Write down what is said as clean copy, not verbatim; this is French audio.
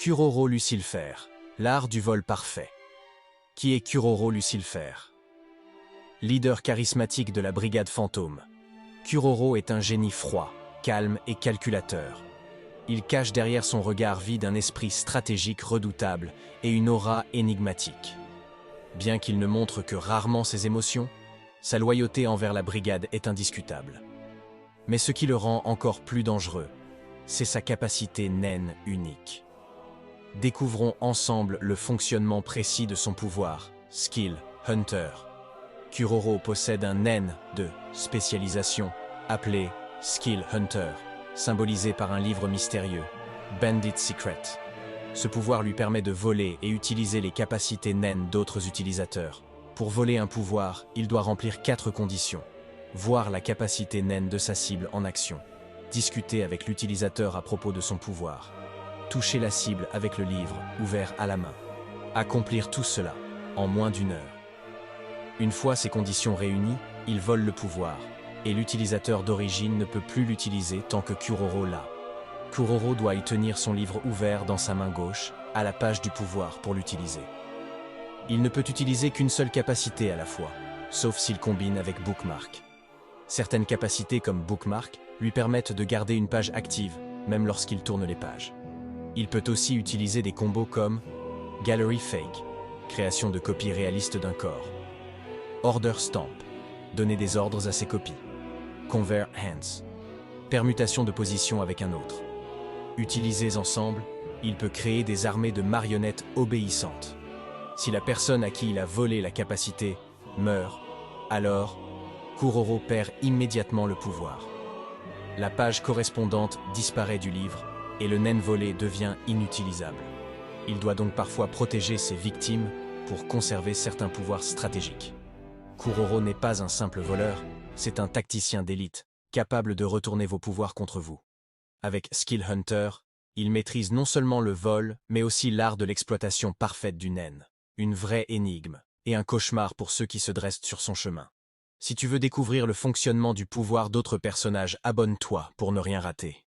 Kuroro Lucilfer, l'art du vol parfait. Qui est Kuroro Lucilfer? Leader charismatique de la brigade fantôme, Kuroro est un génie froid, calme et calculateur. Il cache derrière son regard vide un esprit stratégique redoutable et une aura énigmatique. Bien qu'il ne montre que rarement ses émotions, sa loyauté envers la brigade est indiscutable. Mais ce qui le rend encore plus dangereux, c'est sa capacité naine unique. Découvrons ensemble le fonctionnement précis de son pouvoir, Skill Hunter. Kuroro possède un naine de spécialisation, appelé Skill Hunter, symbolisé par un livre mystérieux, Bandit Secret. Ce pouvoir lui permet de voler et utiliser les capacités naines d'autres utilisateurs. Pour voler un pouvoir, il doit remplir 4 conditions. Voir la capacité naine de sa cible en action. Discuter avec l'utilisateur à propos de son pouvoir. Toucher la cible avec le livre ouvert à la main. Accomplir tout cela en moins d'1 heure. Une fois ces conditions réunies, il vole le pouvoir, et l'utilisateur d'origine ne peut plus l'utiliser tant que Kuroro l'a. Kuroro doit y tenir son livre ouvert dans sa main gauche, à la page du pouvoir pour l'utiliser. Il ne peut utiliser qu'une seule capacité à la fois, sauf s'il combine avec Bookmark. Certaines capacités comme Bookmark lui permettent de garder une page active, même lorsqu'il tourne les pages. Il peut aussi utiliser des combos comme Gallery Fake, création de copies réalistes d'un corps. Order Stamp, donner des ordres à ses copies. Convert Hands, permutation de position avec un autre. Utilisés ensemble, il peut créer des armées de marionnettes obéissantes. Si la personne à qui il a volé la capacité meurt, alors Kuroro perd immédiatement le pouvoir. La page correspondante disparaît du livre et le naine volé devient inutilisable. Il doit donc parfois protéger ses victimes pour conserver certains pouvoirs stratégiques. Kuroro n'est pas un simple voleur, c'est un tacticien d'élite, capable de retourner vos pouvoirs contre vous. Avec Skill Hunter, il maîtrise non seulement le vol, mais aussi l'art de l'exploitation parfaite du naine. Une vraie énigme, et un cauchemar pour ceux qui se dressent sur son chemin. Si tu veux découvrir le fonctionnement du pouvoir d'autres personnages, abonne-toi pour ne rien rater.